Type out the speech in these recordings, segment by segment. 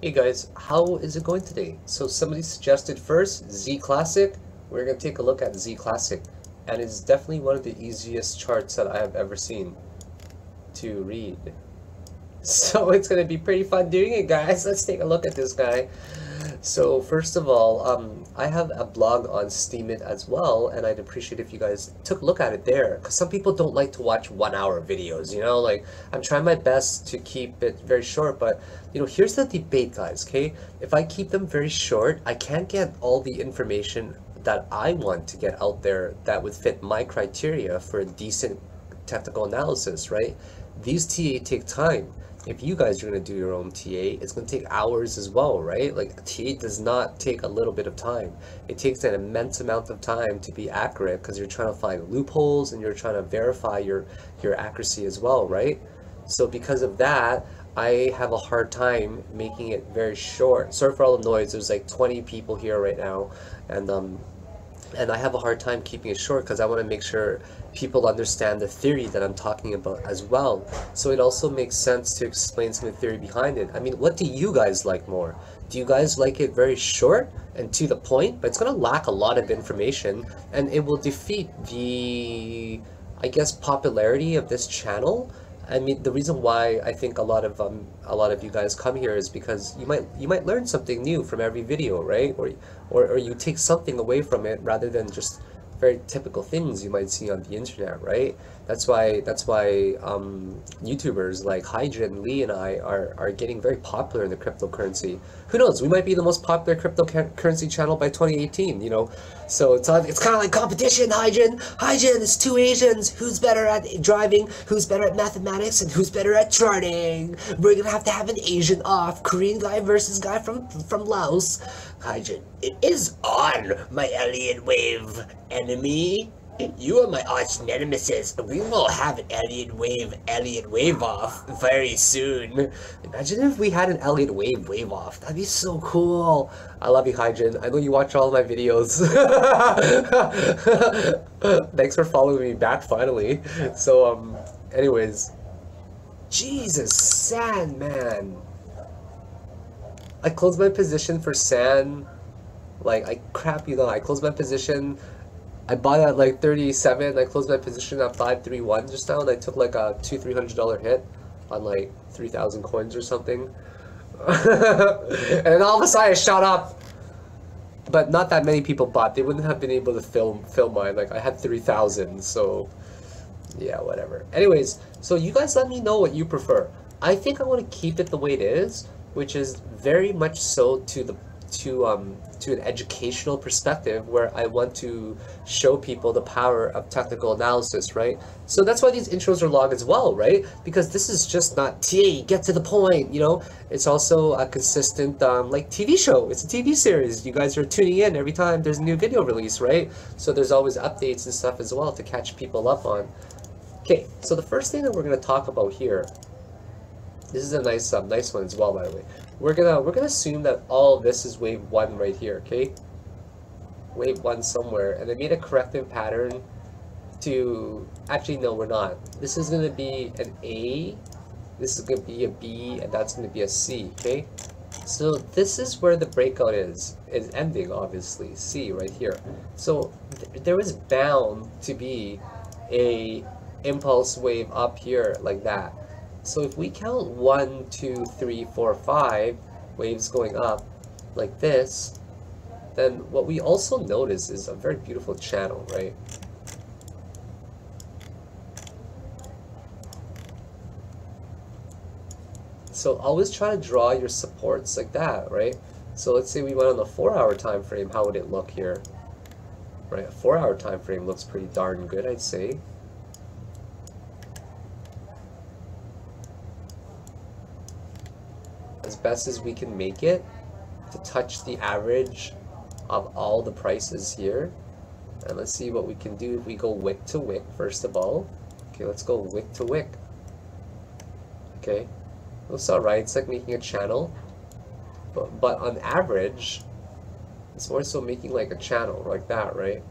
Hey guys, how is it going today? So somebody suggested first ZClassic. We're going to take a look at ZClassic, and it's definitely one of the easiest charts that I have ever seen to read. So it's going to be pretty fun doing it, guys. Let's take a look at this guy. So first of all, I have a blog on Steemit as well, and I'd appreciate if you guys took a look at it there, because some people don't like to watch 1 hour videos, you know, like I'm trying my best to keep it very short, but you know, here's the debate, guys, okay? If I keep them very short, I can't get all the information that I want to get out there that would fit my criteria for a decent technical analysis, right? These TA take time. If you guys are going to do your own TA, it's going to take hours as well, right? Like, TA does not take a little bit of time. It takes an immense amount of time to be accurate because you're trying to find loopholes and you're trying to verify your accuracy as well, right? So because of that, I have a hard time making it very short. Sorry for all the noise. There's like 20 people here right now, and I have a hard time keeping it short because I want to make sure people understand the theory that I'm talking about as well. So it also makes sense to explain some of the theory behind it. I mean, what do you guys like more? Do you guys like it very short and to the point, but it's going to lack a lot of information, and it will defeat the, I guess, popularity of this channel? I mean, the reason why I think a lot of you guys come here is because you might learn something new from every video, right? Or you take something away from it rather than just very typical things you might see on the internet, right? That's why YouTubers like Hyjin, Lee, and I are getting very popular in the cryptocurrency. Who knows? We might be the most popular cryptocurrency channel by 2018. You know, so it's kind of like competition. Hyjin, it's two Asians. Who's better at driving? Who's better at mathematics? And who's better at charting? We're gonna have to have an Asian off. Korean guy versus guy from Laos. Hyjin, it is on, my alien wave enemy. You are my arch nemesis. We will have an alien wave off very soon. Imagine if we had an alien wave off. That'd be so cool. I love you, Hyjin. I know you watch all of my videos. Thanks for following me back finally. So anyways, Jesus, Sandman. I closed my position for Sand. Like, I closed my position. I bought at like 37. I closed my position at 531 just now, and I took like a $200-300 hit on like 3,000 coins or something. And then all of a sudden it shot up. But not that many people bought. They wouldn't have been able to film mine. Like, I had 3,000, so yeah, whatever. Anyways, so you guys let me know what you prefer. I think I want to keep it the way it is, which is very much so to an educational perspective, where I want to show people the power of technical analysis, right? So that's why these intros are long as well, right? Because this is just not TA, get to the point, you know? It's also a consistent, like, TV show. It's a TV series. You guys are tuning in every time there's a new video release, right? So there's always updates and stuff as well to catch people up on. Okay, so the first thing that we're going to talk about here, this is a nice one as well, by the way. We're gonna assume that all of this is wave 1 right here, okay? Wave 1 somewhere, and I made a corrective pattern to, actually no, we're not. This is gonna be an A, this is gonna be a B, and that's gonna be a C, okay? So this is where the breakout is ending, obviously, C right here. So there is bound to be a impulse wave up here like that. So if we count 1, 2, 3, 4, 5 waves going up like this, then what we also notice is a very beautiful channel, right? So always try to draw your supports like that, right? So let's say we went on the 4-hour time frame. How would it look here? Right, a 4-hour time frame looks pretty darn good, I'd say. As best as we can make it to touch the average of all the prices here. And let's see what we can do if we go wick to wick first of all. Okay, let's go wick to wick. Okay, looks alright. It's like making a channel, but on average it's more so making like a channel like that, right?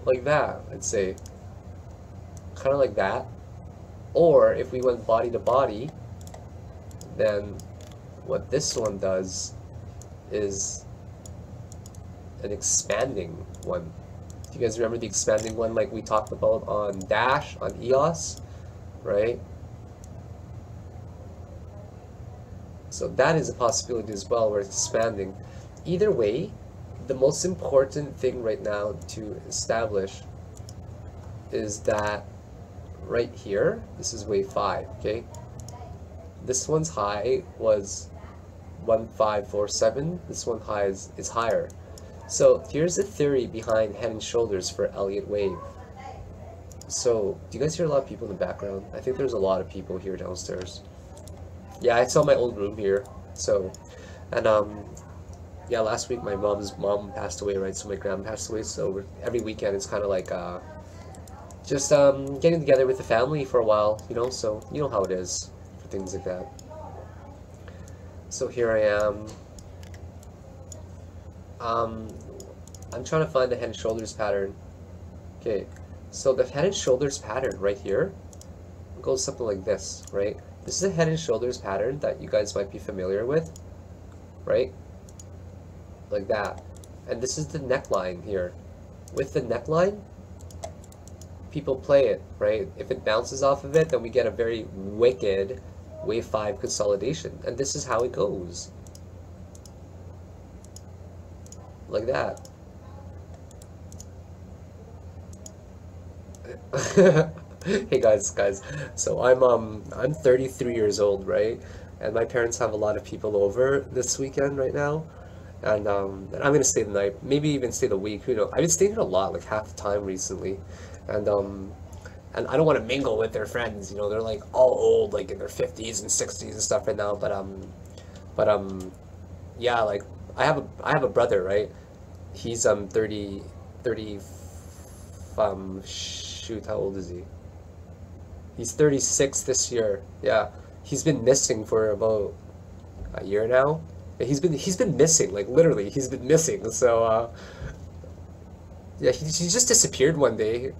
Like that, I'd say. Kind of like that. Or if we went body to body, then what this one does is an expanding one. Do you guys remember the expanding one like we talked about on Dash, on EOS, right? So that is a possibility as well, where it's expanding. Either way, the most important thing right now to establish is that right here, this is wave 5, okay? This one's high was 1547, this one high is higher. So here's the theory behind head and shoulders for Elliott wave. So do you guys hear a lot of people in the background? I think there's a lot of people here downstairs. Yeah, I saw my old room here. So, and yeah, last week my mom passed away, right? So my grandma passed away. So every weekend it's kind of like just getting together with the family for a while, you know. So you know how it is for things like that. So here I am. I'm trying to find the head and shoulders pattern. Okay, so the head and shoulders pattern right here goes something like this, right? This is a head and shoulders pattern that you guys might be familiar with, right? Like that. And this is the neckline here. With the neckline, people play it, right? If it bounces off of it, then we get a very wicked wave 5 consolidation. And this is how it goes. Like that. Hey guys, so I'm 33 years old, right? And my parents have a lot of people over this weekend right now, and I'm gonna stay the night, maybe even stay the week. Who knows? I've been staying here a lot, like half the time recently, and I don't want to mingle with their friends. You know, they're like all old, like in their 50s and 60s and stuff right now. But yeah, like I have a brother, right? He's 30, shoot, how old is he? He's 36 this year. Yeah, he's been missing for about a year now. He's been missing, like literally, he's been missing. So yeah, he just disappeared one day.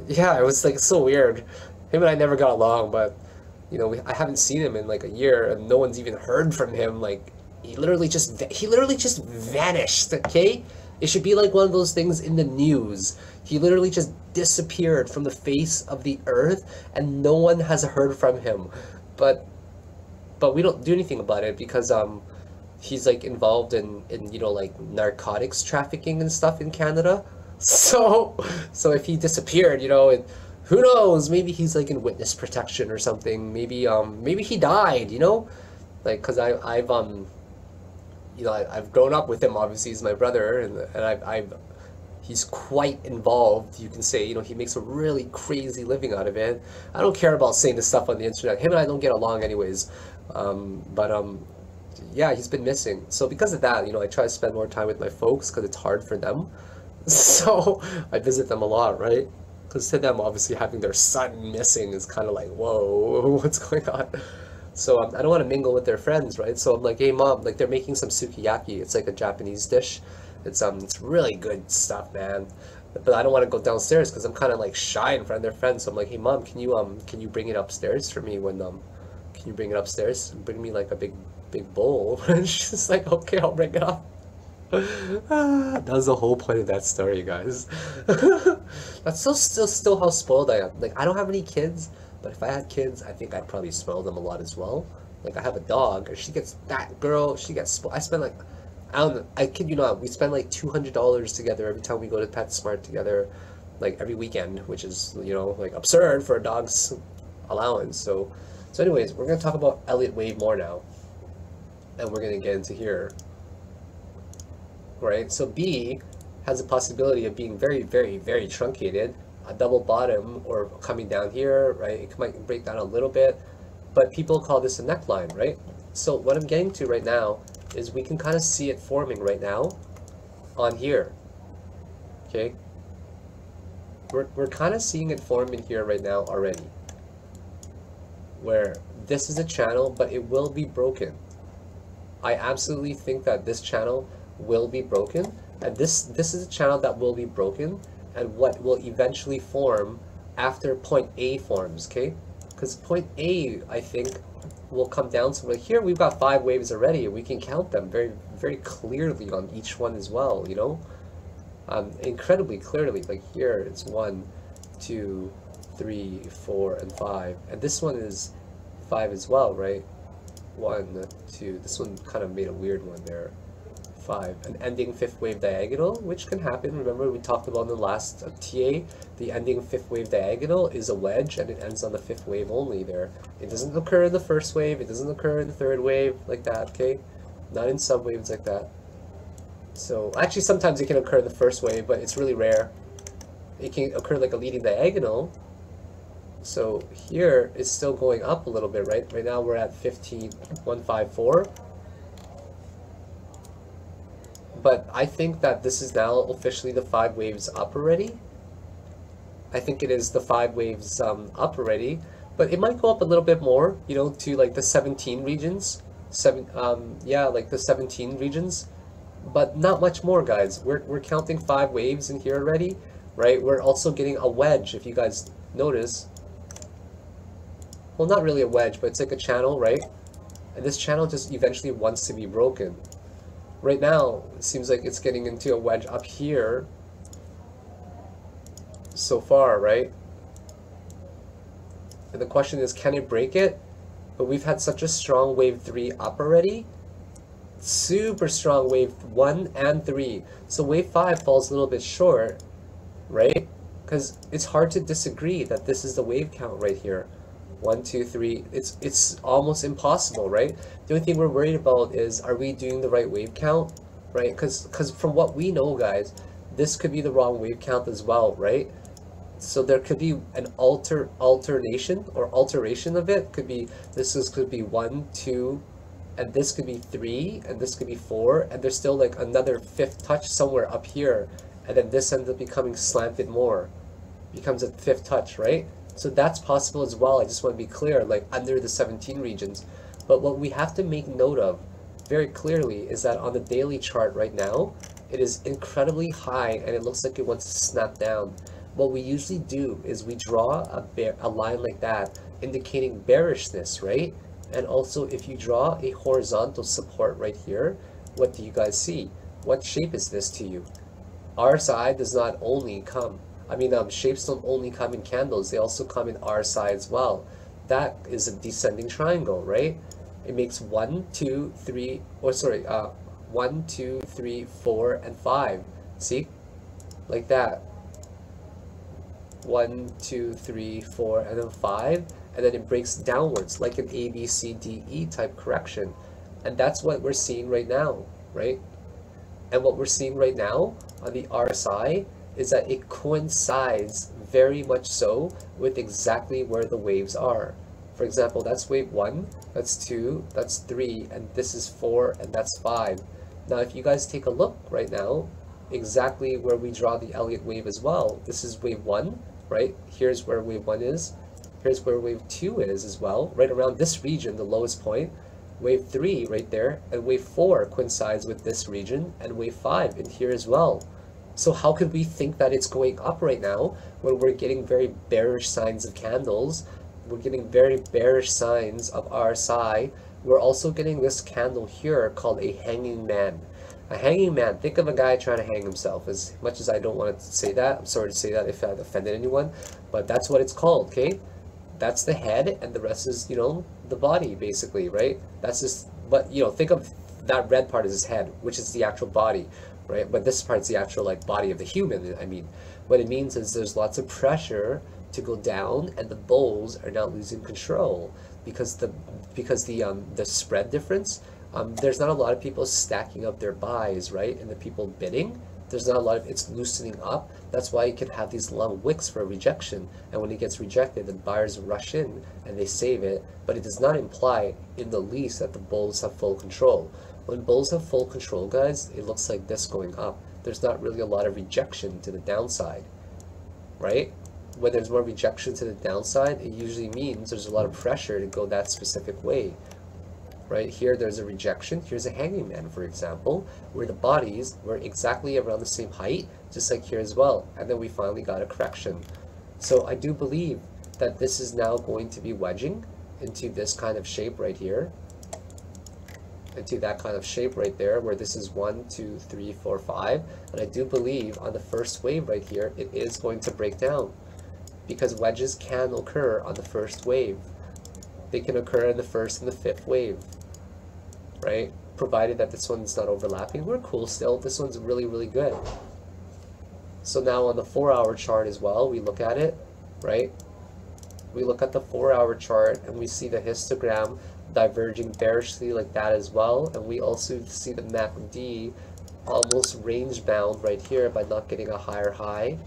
Yeah, it was like so weird. Him and I never got along, but you know, I haven't seen him in like a year, and no one's even heard from him. Like he literally just vanished. Okay, it should be like one of those things in the news. He literally just disappeared from the face of the earth, and no one has heard from him. But we don't do anything about it because he's like involved in you know, like narcotics trafficking and stuff in Canada. So if he disappeared, you know, and who knows, maybe he's like in witness protection or something. Maybe he died, you know, like because I've you know, I've grown up with him. Obviously he's my brother, and he's quite involved, you can say. You know, he makes a really crazy living out of it. I don't care about saying this stuff on the internet. Him and I don't get along anyways. Yeah, he's been missing. So because of that, you know, I try to spend more time with my folks because it's hard for them. So I visit them a lot, right? Because to them, obviously, having their son missing is kind of like, whoa, what's going on? So I don't want to mingle with their friends, right? So I'm like, hey mom, like they're making some sukiyaki. It's like a Japanese dish. It's really good stuff, man. But I don't want to go downstairs because I'm kind of like shy in front of their friends. So I'm like, hey mom, can you bring it upstairs for me when can you bring it upstairs and bring me like a big bowl? And she's like, okay, I'll bring it up. That was the whole point of that story, guys. That's still how spoiled I am. Like I don't have any kids, but if I had kids, I think I'd probably spoil them a lot as well. Like I have a dog, and she gets spoiled. I spend like, I kid you not, we spend like $200 together every time we go to PetSmart together, like every weekend, which is, you know, like absurd for a dog's allowance. So anyways, we're gonna talk about Elliott wave more now, and we're gonna get into here. Right, so B has a possibility of being very, very, very truncated, a double bottom, or coming down here, right? It might break down a little bit, but people call this a neckline, right? So what I'm getting to right now is we can kind of see it forming right now on here, okay? We're kind of seeing it form in here right now already, where this is a channel, but it will be broken. I absolutely think that this channel will be broken, and this is a channel that will be broken, and what will eventually form after point A forms, okay? because point A, I think, will come down somewhere. Here we've got 5 waves already, and we can count them very, very clearly on each one as well, you know? Incredibly clearly. Like here it's 1, 2, 3, 4, and 5. And this one is 5 as well, right? 1, 2. This one kind of made a weird one there. 5. An ending 5th wave diagonal, which can happen. Remember we talked about in the last TA, the ending 5th wave diagonal is a wedge and it ends on the 5th wave only there. It doesn't occur in the 1st wave, it doesn't occur in the 3rd wave like that, okay? Not in subwaves like that. So actually sometimes it can occur in the 1st wave, but it's really rare. It can occur like a leading diagonal. So here it's still going up a little bit, right? Right now we're at 154. But I think that this is now officially the 5 waves up already. I think it is the 5 waves up already, but it might go up a little bit more, you know, to like the 17 regions. Yeah, like the 17 regions, but not much more, guys. We're counting 5 waves in here already, right? We're also getting a wedge, if you guys notice. Well, not really a wedge, but it's like a channel, right? And this channel just eventually wants to be broken. Right now, it seems like it's getting into a wedge up here so far, right? And the question is, can it break it? But we've had such a strong wave 3 up already. Super strong wave 1 and 3. So wave 5 falls a little bit short, right? Because it's hard to disagree that this is the wave count right here. 1, 2, 3. It's almost impossible, right? The only thing we're worried about is, are we doing the right wave count, right? Because from what we know, guys, this could be the wrong wave count as well, right? So there could be an alteration of it. Could be could be 1, 2, and this could be 3, and this could be 4, and there's still like another 5th touch somewhere up here, and then this ends up becoming slanted more, becomes a 5th touch, right? So that's possible as well. I just want to be clear, like under the 17 regions. But what we have to make note of very clearly is that on the daily chart right now, it is incredibly high and it looks like it wants to snap down. What we usually do is we draw a line like that, indicating bearishness, right? And also if you draw a horizontal support right here, what do you guys see? What shape is this to you? RSI does not only come, shapes don't only come in candles, they also come in RSI as well. That is a descending triangle, right? It makes 1, 2, 3, 1, 2, 3, 4, and 5. See? Like that. 1, 2, 3, 4, and then 5. And then it breaks downwards like an A, B, C, D, E type correction. And that's what we're seeing right now, right? And what we're seeing right now on the RSI is that it coincides very much so with exactly where the waves are. For example, that's wave 1, that's 2, that's 3, and this is 4, and that's 5. Now if you guys take a look right now, exactly where we draw the Elliott wave as well. This is wave 1, right? Here's where wave 1 is. Here's where wave 2 is as well, right around this region, the lowest point. Wave 3 right there, and wave 4 coincides with this region, and wave 5 in here as well. So how could we think that it's going up right now when we're getting very bearish signs of candles? We're getting very bearish signs of RSI. We're also getting this candle here called a hanging man. A hanging man, think of a guy trying to hang himself. As much as I don't want to say that, I'm sorry to say that if I've offended anyone, but that's what it's called, okay? That's the head, and the rest is, you know, the body, basically, right? That's just, but, you know, think of that red part as his head, which is the actual body, right? But this part's the actual, like, body of the human. I mean, what it means is there's lots of pressure to go down, and the bulls are now losing control because the spread difference. There's not a lot of people stacking up their buys, right? And the people bidding, there's not a lot of, it's loosening up. That's why you can have these long wicks for rejection. And when it gets rejected, the buyers rush in and they save it. But it does not imply in the least that the bulls have full control. When bulls have full control, guys, it looks like this going up. There's not really a lot of rejection to the downside, right? When there's more rejection to the downside, it usually means there's a lot of pressure to go that specific way. Right here, there's a rejection. Here's a hanging man, for example, where the bodies were exactly around the same height, just like here as well. And then we finally got a correction. So I do believe that this is now going to be wedging into this kind of shape right here, into that kind of shape right there, where this is 1, 2, 3, 4, 5. And I do believe on the first wave right here, it is going to break down, because wedges can occur on the first wave. They can occur in the first and the fifth wave, right? Provided that this one's not overlapping. We're cool still. This one's really, really good. So now on the 4-hour chart as well, we look at it, right? We look at the 4-hour chart and we see the histogram diverging bearishly like that as well. And we also see the MACD almost range bound right here by not getting a higher high.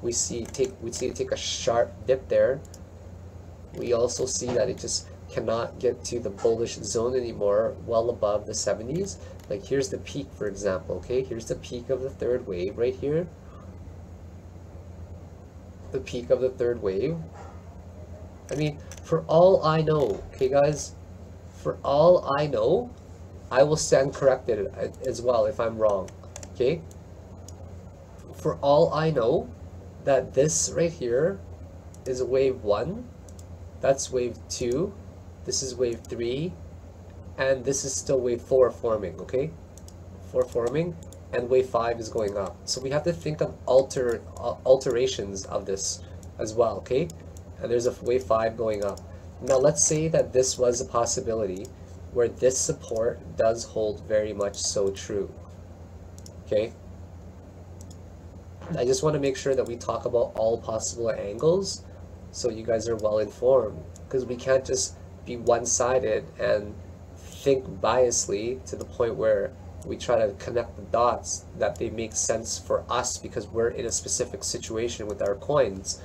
We see it take a sharp dip there. We also see that it just cannot get to the bullish zone anymore, well above the 70s. Like here's the peak, for example, okay? Here's the peak of the third wave right here. The peak of the third wave. I mean, for all I know, okay guys, for all I know, I will stand corrected as well if I'm wrong, okay? For all I know, that this right here is a wave 1, that's wave 2, this is wave 3, and this is still wave 4 forming, okay? 4 forming, and wave 5 is going up. So we have to think of alterations of this as well, okay? And there's a wave 5 going up. Now let's say that this was a possibility where this support does hold very much so true, okay? I just want to make sure that we talk about all possible angles so you guys are well informed, because we can't just be one-sided and think biasly to the point where we try to connect the dots that they make sense for us because we're in a specific situation with our coins.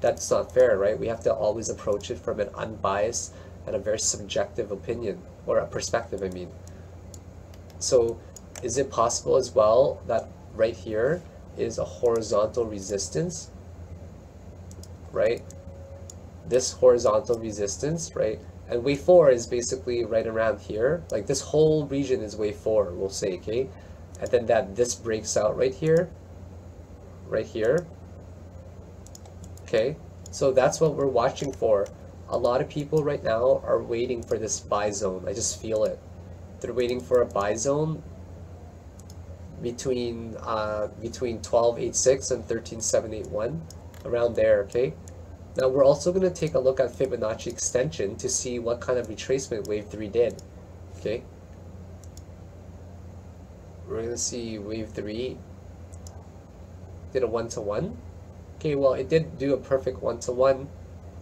That's not fair, right? We have to always approach it from an unbiased and a very subjective opinion, or a perspective, I mean. So is it possible as well that right here is a horizontal resistance, right? This horizontal resistance, right? And wave 4 is basically right around here. Like this whole region is wave 4, we'll say, okay? And then this breaks out right here, okay? So that's what we're watching for. A lot of people right now are waiting for this buy zone. I just feel it. They're waiting for a buy zone between 12.86 and 13.781, around there, okay? Now we're also going to take a look at Fibonacci extension to see what kind of retracement wave 3 did, okay? We're going to see wave 3 did a 1-to-1. Okay, well it did do a perfect 1-to-1,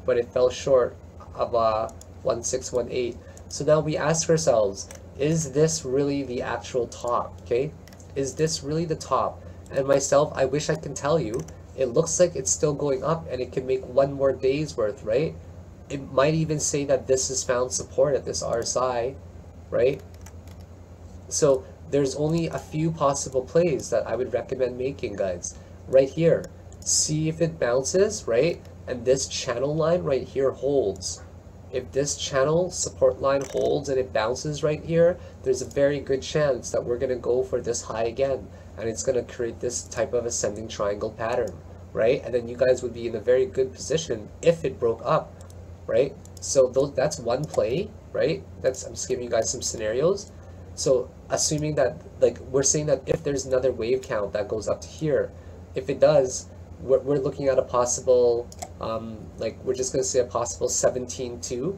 but it fell short of 1618. So now we ask ourselves, is this really the actual top, okay? Is this really the top? And myself, I wish I can tell you, it looks like it's still going up and it can make one more day's worth, right? It might even say that this has found support at this RSI, right? So there's only a few possible plays that I would recommend making, guys. Right here, see if it bounces, right? And this channel line right here holds. If this channel support line holds and it bounces right here, there's a very good chance that we're going to go for this high again, and it's going to create this type of ascending triangle pattern, right? And then you guys would be in a very good position if it broke up, right? So that's one play, right? I'm just giving you guys some scenarios. So assuming that, like, we're saying that if there's another wave count that goes up to here, if it does, we're looking at a possible, like, we're just going to say a possible 17.2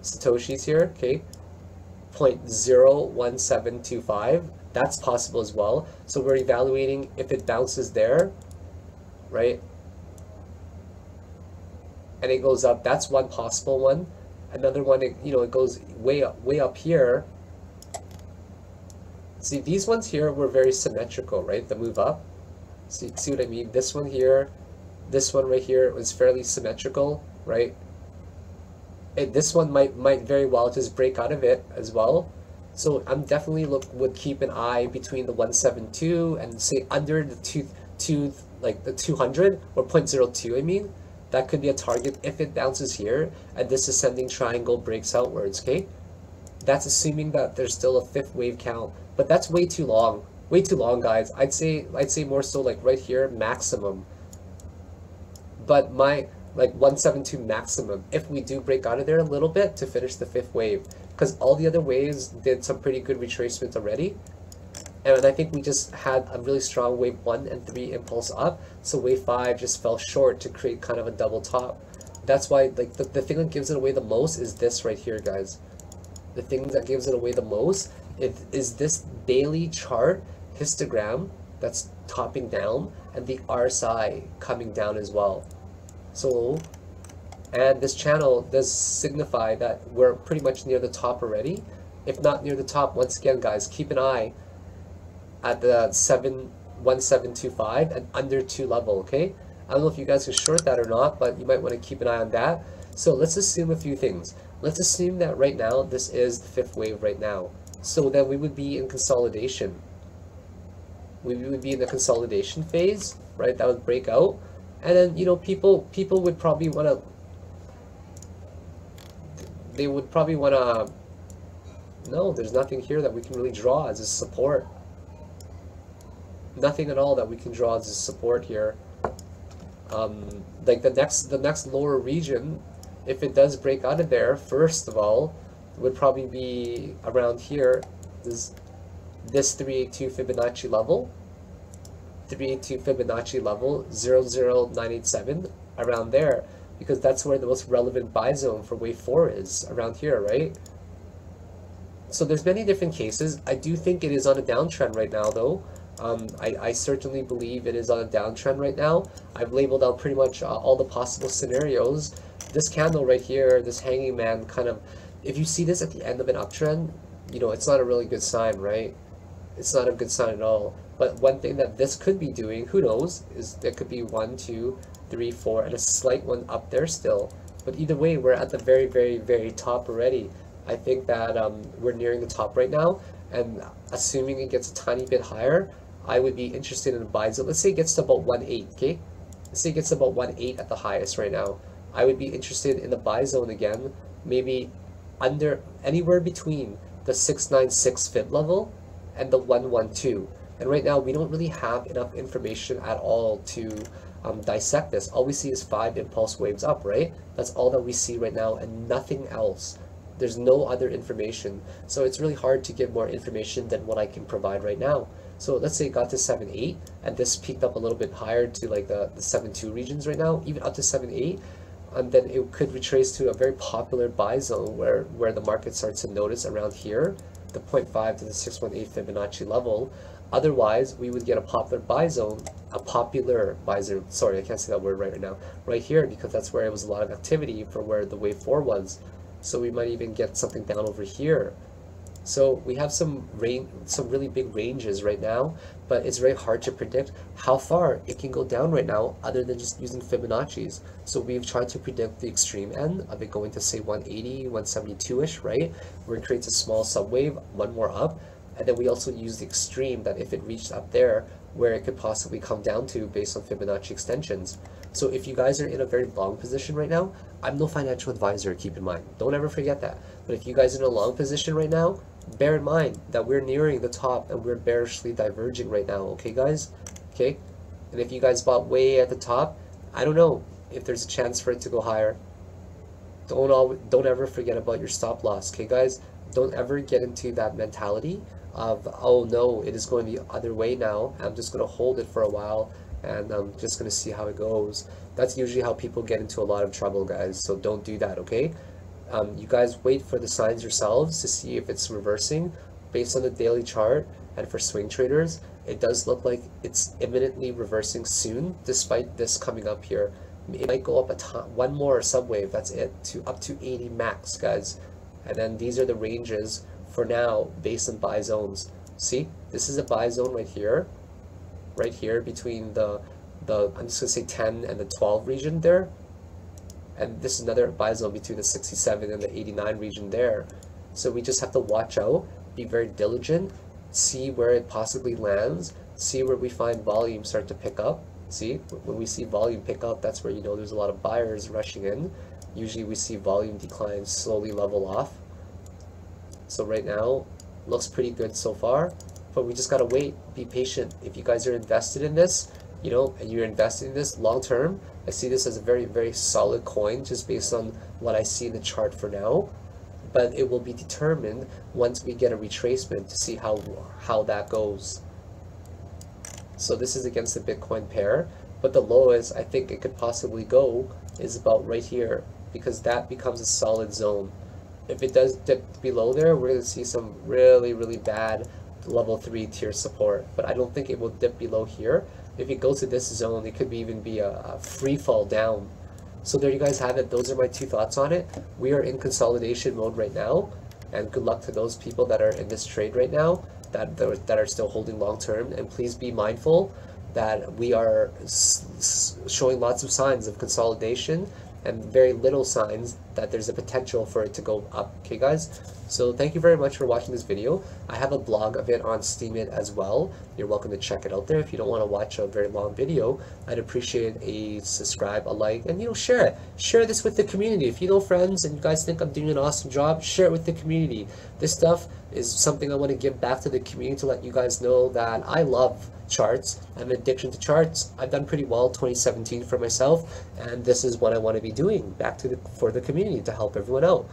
Satoshis here, okay? 0.01725, that's possible as well. So we're evaluating if it bounces there, right? And it goes up, that's one possible one. Another one, it goes way up here. See, these ones here were very symmetrical, right? The move up. See what I mean? This one here, this one right here was fairly symmetrical, right? This one might very well just break out of it as well. So I'm definitely would keep an eye between the 172 and say under the 200 or 0.02. I mean, that could be a target if it bounces here and this ascending triangle breaks outwards. Okay, that's assuming that there's still a fifth wave count, but that's way too long. Way too long, guys. I'd say more so like right here, maximum. But my like 172 maximum if we do break out of there a little bit to finish the fifth wave, because all the other waves did some pretty good retracements already. And I think we just had a really strong wave 1 and 3 impulse up, so wave 5 just fell short to create kind of a double top. That's why, like, the thing that gives it away the most is this right here, guys. The thing that gives it away the most is this daily chart histogram that's topping down, and the RSI coming down as well. So, and this channel does signify that we're pretty much near the top already. If not near the top, once again, guys, keep an eye at the 1725 and under 2 level, okay? I don't know if you guys can short that or not, but you might want to keep an eye on that. So let's assume a few things. Let's assume that right now this is the fifth wave right now. So then we would be in consolidation. We would be in the consolidation phase, right? That would break out. And then, you know, people would probably want to, they would probably want to, no, there's nothing here that we can really draw as a support. Nothing at all that we can draw as a support here. Like the next lower region, if it does break out of there, first of all, would probably be around here, this 382 Fibonacci level, 382 Fibonacci level, 00987, around there, because that's where the most relevant buy zone for wave 4 is, around here, right? So there's many different cases. I do think it is on a downtrend right now, though. I certainly believe it is on a downtrend right now. I've labeled out pretty much all the possible scenarios. This candle right here, this hanging man kind of, if you see this at the end of an uptrend, you know, it's not a really good sign, right? It's not a good sign at all. But one thing that this could be doing, who knows, is there could be 1, 2, 3, 4, and a slight one up there still. But either way, we're at the very, very, very top already. I think that we're nearing the top right now, and assuming it gets a tiny bit higher, I would be interested in a buy zone. Let's say it gets to about 1.8, okay? Let's say it gets to about 1.8 at the highest right now. I would be interested in the buy zone again, maybe under, anywhere between the 696 fib level and the 112. And right now we don't really have enough information at all to dissect this. All we see is 5 impulse waves up, right? That's all that we see right now and nothing else. There's no other information. So it's really hard to give more information than what I can provide right now. So let's say it got to 7.8 and this peaked up a little bit higher to like the 7.2 regions right now, even up to 7.8, and then it could retrace to a very popular buy zone where the market starts to notice around here, the 0.5 to the 618 Fibonacci level. Otherwise, we would get a popular buy zone, sorry, I can't say that word right now, right here, because that's where it was a lot of activity for where the wave 4 was. So we might even get something down over here. So we have some really big ranges right now, but it's very hard to predict how far it can go down right now other than just using Fibonacci's. So we've tried to predict the extreme end of it going to say 180, 172-ish, right? Where it creates a small subwave, one more up. And then we also use the extreme that if it reached up there, where it could possibly come down to based on Fibonacci extensions. So if you guys are in a very long position right now, I'm no financial advisor, keep in mind. Don't ever forget that. But if you guys are in a long position right now, bear in mind that we're nearing the top and we're bearishly diverging right now, okay guys? Okay? And if you guys bought way at the top, I don't know if there's a chance for it to go higher. Don't ever forget about your stop loss, okay guys? Don't ever get into that mentality of, oh no, it is going the other way now. I'm just going to hold it for a while and I'm just going to see how it goes. That's usually how people get into a lot of trouble, guys. So don't do that, okay? You guys wait for the signs yourselves to see if it's reversing based on the daily chart. And for swing traders, it does look like it's imminently reversing soon, despite this coming up here. It might go up one more subwave, that's it, to up to 80 max, guys. And then these are the ranges for now based on buy zones. See, this is a buy zone right here between the I'm just gonna say 10 and the 12 region there. And this is another buy zone between the 67 and the 89 region there. So we just have to watch out, be very diligent, see where it possibly lands, see where we find volume start to pick up. See, when we see volume pick up, that's where you know there's a lot of buyers rushing in. Usually we see volume decline slowly level off. So right now, looks pretty good so far, but we just gotta wait, be patient. If you guys are invested in this, you know, and you're investing in this long term, I see this as a very, very solid coin just based on what I see in the chart for now. But it will be determined once we get a retracement to see how that goes. So this is against the Bitcoin pair, but the lowest I think it could possibly go is about right here, because that becomes a solid zone. If it does dip below there, we're going to see some really, really bad level 3 tier support, but I don't think it will dip below here. If it goes to this zone, it could even be a free fall down. So there you guys have it. Those are my 2 thoughts on it. We are in consolidation mode right now, and good luck to those people that are in this trade right now, that are still holding long term. And please be mindful that we are showing lots of signs of consolidation and very little signs that there's a potential for it to go up. Okay guys, so thank you very much for watching this video. I have a blog of it on Steemit as well. You're welcome to check it out there. If you don't want to watch a very long video, I'd appreciate a subscribe, a like, and you know, share it. Share this with the community. If you know friends and you guys think I'm doing an awesome job, share it with the community. This stuff is something I want to give back to the community to let you guys know that I love charts. I have an addiction to charts. I've done pretty well 2017 for myself, and this is what I want to be doing back to for the community to help everyone out.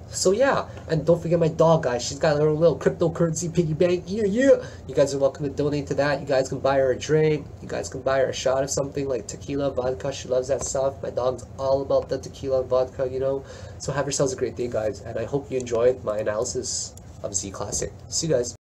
So yeah, and don't forget my dog, guys. She's got her little cryptocurrency piggy bank. Yeah. You guys are welcome to donate to that. You guys can buy her a drink. You guys can buy her a shot of something like tequila, vodka. She loves that stuff. My dog's all about the tequila and vodka, you know. So have yourselves a great day, guys, and I hope you enjoyed my analysis of ZClassic. See you guys.